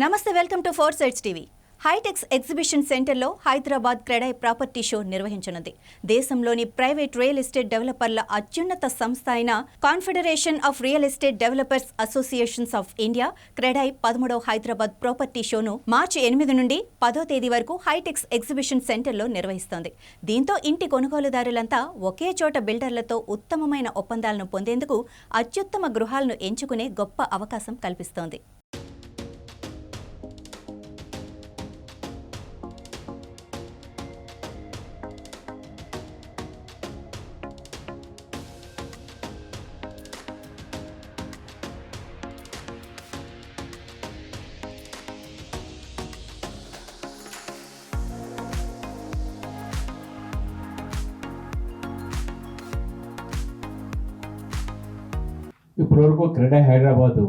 నమస్తే, welcome to four sides TV. Hitex exhibition సెంటర్లో Hyderabad CREDAI property show నిర్వహించనుంది. దేశంలోని ప్రైవేట్ రియల్ ఎస్టేట్ డెవలపర్ల అత్యున్నత సంస్థ అయిన confederation of real estate developers associations of India CREDAI 13వ హైదరాబాద్ ప్రాపర్టీ షోను మార్చి 8 నుండి 10వ తేదీ వరకు హైటెక్స్ ఎగ్జిబిషన్ సెంటర్లో నిర్వహిస్తోంది. దీంతో ఇంటి కొనుగోలుదారులంతా ఒకే చోట బిల్డర్లతో ఉత్తమమైన ఒప్పందాలను పొందేందుకు అత్యుత్తమ గృహాలను ఎంచుకునే గొప్ప అవకాశం కల్పిస్తోంది. ఇప్పటివరకు క్రెడై హైదరాబాదు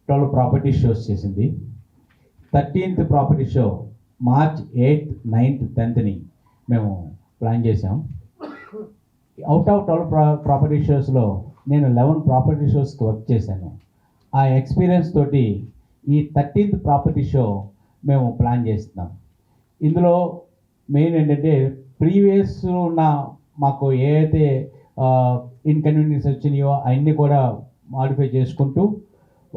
12 ప్రాపర్టీ షోస్ చేసింది. 13th property show March 8th, 9th, 10th మేము ప్లాన్ చేసాం. అవుట్ ఆఫ్ 12 ప్రాపర్టీ షోస్లో నేను 11 ప్రాపర్టీ షోస్కి వర్క్ చేశాను. ఆ ఎక్స్పీరియన్స్ తోటి ఈ 13th ప్రాపర్టీ షో మేము ప్లాన్ చేస్తున్నాం. ఇందులో మెయిన్ ఏంటంటే ప్రీవియస్ ఉన్న మాకు ఏదైతే ఇన్కన్వీనియన్స్ వచ్చినాయో అవన్నీ కూడా మాడిఫై చేసుకుంటూ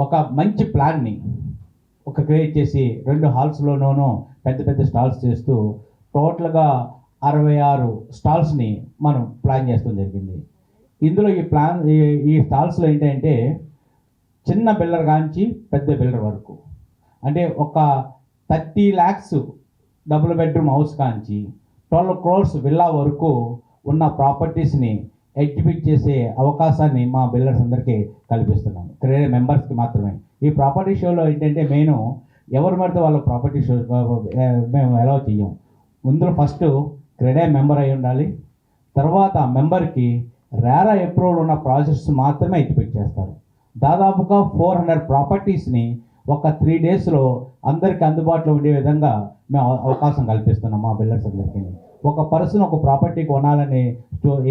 ఒక మంచి ప్లాన్ని క్రియేట్ చేసి 2 హాల్స్లోనూ పెద్ద పెద్ద స్టాల్స్ చేస్తూ టోటల్గా 66 స్టాల్స్ని మనం ప్లాన్ చేస్తూ జరిగింది. ఇందులో ఈ స్టాల్స్లో ఏంటంటే చిన్న బిల్డర్ కాంచి పెద్ద బిల్డర్ వరకు, అంటే ఒక 30 lakhs డబుల్ బెడ్రూమ్ హౌస్ కాంచి 12 crores విల్లా వరకు ఉన్న ప్రాపర్టీస్ని ఎగ్జిబిట్ చేసే అవకాశాన్ని మా బిల్డర్స్ అందరికీ కల్పిస్తున్నాము. క్రెడై మెంబర్స్కి మాత్రమే. ఈ ప్రాపర్టీ షోలో ఏంటంటే మెయిన్ ఎవరు పడితే వాళ్ళ ప్రాపర్టీ షో మేము అలౌ చెయ్యం. ముందు ఫస్ట్ క్రెడై మెంబర్ అయి ఉండాలి. తర్వాత మెంబర్కి రేరా అప్రూవల్ ఉన్న ప్రాజెక్ట్స్ మాత్రమే ఎగ్జిబిట్ చేస్తారు. దాదాపుగా 400 ప్రాపర్టీస్ని ఒక 3 daysలో అందరికీ అందుబాటులో ఉండే విధంగా మేము అవకాశం కల్పిస్తున్నాం మా బిల్డర్స్ అందరికీ. ఒక పర్సన్ ఒక ప్రాపర్టీ కొనాలని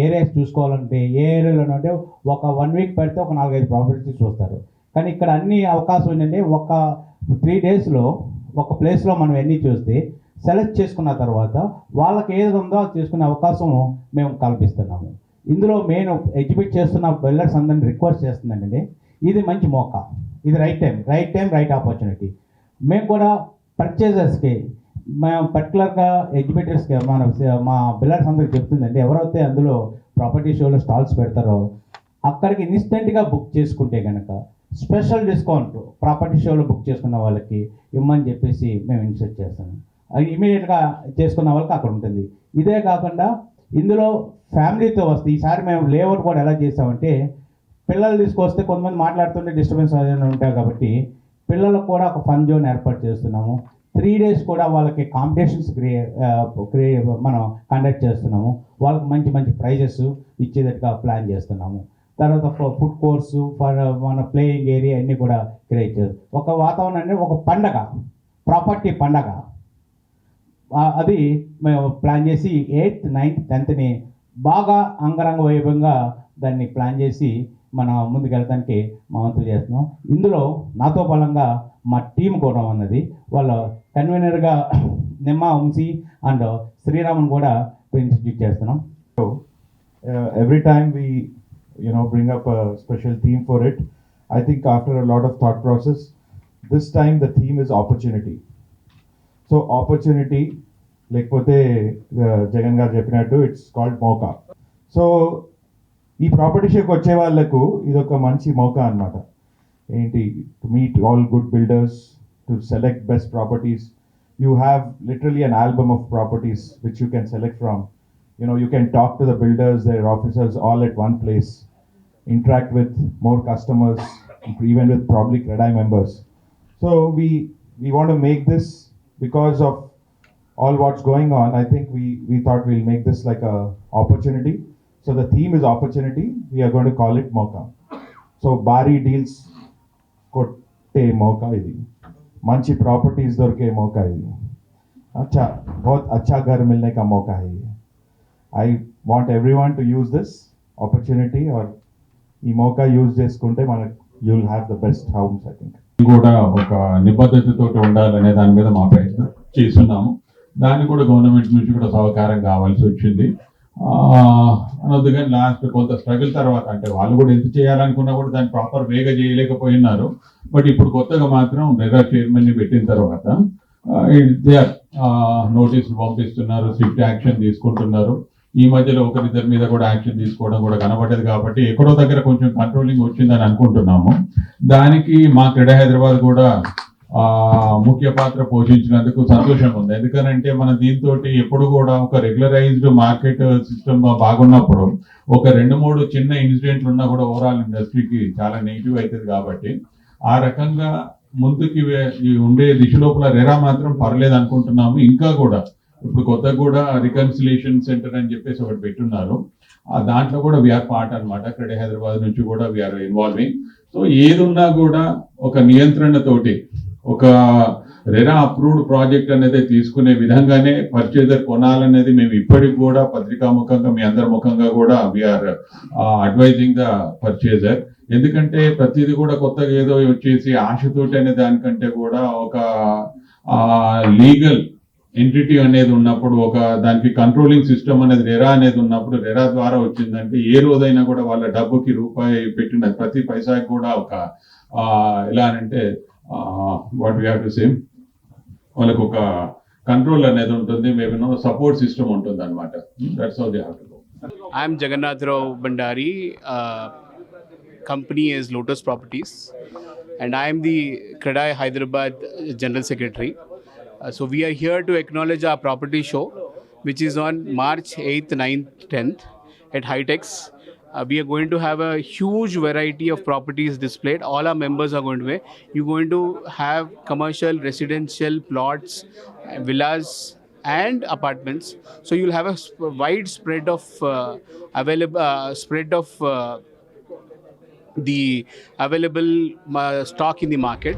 ఏరియాస్ చూసుకోవాలంటే ఏ ఏరియాలో అంటే ఒక 1 week పెడితే ఒక 4-5 ప్రాపర్టీస్ చూస్తారు. కానీ ఇక్కడ అన్ని అవకాశం ఏంటంటే ఒక 3 daysలో ఒక ప్లేస్లో మనం ఎన్ని చూస్తే సెలెక్ట్ చేసుకున్న తర్వాత వాళ్ళకి ఏది ఉందో అది చేసుకునే అవకాశం మేము కల్పిస్తున్నాము. ఇందులో మెయిన్ ఎగ్జిబిట్ చేస్తున్న బిల్డర్స్ అందరినీ రిక్వెస్ట్ చేస్తుందండి, ఇది మంచి మోకా, ఇది రైట్ టైం రైట్ ఆపర్చునిటీ. మేము కూడా పర్చేజర్స్కి మేము పర్టికులర్గా ఎగ్జిబిటర్స్కి మా బిల్డర్స్ అందరికి చెప్తుందండి, ఎవరైతే అందులో ప్రాపర్టీ షోలో స్టాల్స్ పెడతారో అక్కడికి ఇన్స్టెంట్గా బుక్ చేసుకుంటే కనుక స్పెషల్ డిస్కౌంట్ ప్రాపర్టీ షోలో బుక్ చేసుకున్న వాళ్ళకి ఇమ్మని చెప్పేసి మేము ఇన్సెట్ చేస్తాము. అది ఇమీడియట్గా చేసుకున్న వాళ్ళకి అక్కడ ఉంటుంది. ఇదే కాకుండా ఇందులో ఫ్యామిలీతో వస్తే ఈసారి మేము లేఅవుట్ కూడా ఎలా చేసామంటే పిల్లలు తీసుకొస్తే కొంతమంది మాట్లాడుతుంటే డిస్టర్బెన్స్ అదే ఉంటాయి కాబట్టి పిల్లలకు కూడా ఒక ఫన్ జోన్ ఏర్పాటు చేస్తున్నాము. 3 days కూడా వాళ్ళకి కాంపిటీషన్స్ మనం కండక్ట్ చేస్తున్నాము. వాళ్ళకి మంచి మంచి ప్రైజెస్ ఇచ్చేటట్టుగా ప్లాన్ చేస్తున్నాము. తర్వాత ఫుడ్ కోర్సు మన ప్లేయింగ్ ఏరియా అన్నీ కూడా క్రియేట్ చేస్తాం. ఒక వాతావరణం అంటే ఒక పండగ, ప్రాపర్టీ పండగ, అది మేము ప్లాన్ చేసి 8th, 9th, 10th బాగా అంగరంగ వైభవంగా దాన్ని ప్లాన్ చేసి మనం ముందుకు వెళ్ళడానికి మా వంతు చేస్తున్నాం. ఇందులో నాతో బలంగా మా టీం కూడా ఉన్నది. వాళ్ళ కన్వీనర్గా నిమ్మ వంశీ అండ్ శ్రీరామన్ కూడా ఇంట్రడ్యూస్ చేస్తున్నాం. Every time we bring up a special theme for it, I think after a lot of thought process, this time the theme is opportunity. So opportunity, lekapothe Jagan garu cheppinattu, it's called moka. So ఈ property షోకి వచ్చే వాళ్ళకు ఇదొక మంచి Mauka అన్నమాట. ఏంటి, to meet all good builders, to select best properties. You have literally an album of properties which you can select from. You can talk to the builders, their officers all at one place, interact with more customers, even with probably Credai members. So we want to make this, because of all what's going on, I think we thought we'll make this like a opportunity. So the theme is opportunity. We are going to call it Moka. So Bari deals kotte Moka idi. Manchi properties dorke Moka idi. Acha, bahut acha ghar milne ka Moka hai. I want everyone to use this opportunity, or ఈ Mauka use చేసుకుంటే మనకు you'll have the best homes, I think. కూడా ఒక నిబద్ధతతో ఉండాలనే దాని మీద మా ప్రయత్నం చేస్తున్నాము. దాన్ని కూడా గవర్నమెంట్ నుంచి కూడా సహకారం కావాల్సి వచ్చింది. అందుకని లాస్ట్ కొంత స్ట్రగుల్ తర్వాత, అంటే వాళ్ళు కూడా ఎంత చేయాలనుకున్నా కూడా దాన్ని ప్రాపర్ వేగా చేయలేకపోయినారు. బట్ ఇప్పుడు కొత్తగా మాత్రం రెరా చైర్మన్ ని పెట్టిన తర్వాత నోటీసులు పంపిస్తున్నారు, స్ట్రిక్ట్ యాక్షన్ తీసుకుంటున్నారు. ఈ మధ్యలో ఒకరిద్దరి మీద కూడా యాక్షన్ తీసుకోవడం కూడా కనబడ్డది. కాబట్టి ఎక్కడో దగ్గర కొంచెం కంట్రోలింగ్ వచ్చిందని అనుకుంటున్నాము. దానికి మా క్రీడా హైదరాబాద్ కూడా ముఖ్య పాత్ర పోషించినందుకు సంతోషంగా ఉంది. ఎందుకనంటే మనం దీంతో ఎప్పుడు కూడా ఒక రెగ్యులరైజ్డ్ మార్కెట్ సిస్టమ్ బాగున్నప్పుడు ఒక 2-3 చిన్న ఇన్సిడెంట్లు ఉన్నా కూడా ఓవరాల్ ఇండస్ట్రీకి చాలా నెగిటివ్ అవుతుంది. కాబట్టి ఆ రకంగా ముందుకి ఉండే దిశ లోపల రెరా మాత్రం పర్లేదు అనుకుంటున్నాము. ఇంకా కూడా ఇప్పుడు కొత్తగా కూడా రికన్సిలేషన్ సెంటర్ అని చెప్పేసి ఒకటి పెట్టున్నారు. దాంట్లో కూడా వీఆర్ పార్ట్ అనమాట. క్రెడే హైదరాబాద్ నుంచి కూడా వీఆర్ ఇన్వాల్వింగ్. సో ఏదున్నా కూడా ఒక నియంత్రణతోటి ఒక రెరా అప్రూవ్డ్ ప్రాజెక్ట్ అనేది తీసుకునే విధంగానే పర్చేజర్ కొనాలనేది మేము ఇప్పటికి కూడా పత్రికాముఖంగా మీ అందరి ముఖంగా కూడా వీఆర్ అడ్వైజింగ్ ద పర్చేజర్. ఎందుకంటే ప్రతిదీ కూడా కొత్తగా ఏదో వచ్చేసి ఆశతోటి అనే దానికంటే కూడా ఒక లీగల్ ఎంటిటీ అనేది ఉన్నప్పుడు, ఒక దానికి కంట్రోలింగ్ సిస్టమ్ అనేది రెరా అనేది ఉన్నప్పుడు, రెరా ద్వారా వచ్చిందంటే ఏ రోజైనా కూడా వాళ్ళ డబ్బుకి రూపాయి పెట్టిన ప్రతి పైసాకి కూడా ఒక ఎలా అంటే what we have to say, వాళ్ళకు ఒక కంట్రోల్ అనేది ఉంటుంది, మేబీ సపోర్ట్ సిస్టమ్ ఉంటుంది అనమాట. That's how they have to go. I am Jagannath Rao Bandari. Company is Lotus Properties, and I am the Credai Hyderabad General Secretary. So we are here to acknowledge our property show, which is on March 8th, 9th, 10th at Hitex. We are going to have a huge variety of properties displayed. All our members are going to be. You're going to have commercial, residential, plots, villas, and apartments. So you'll have a wide spread of the available stock in the market.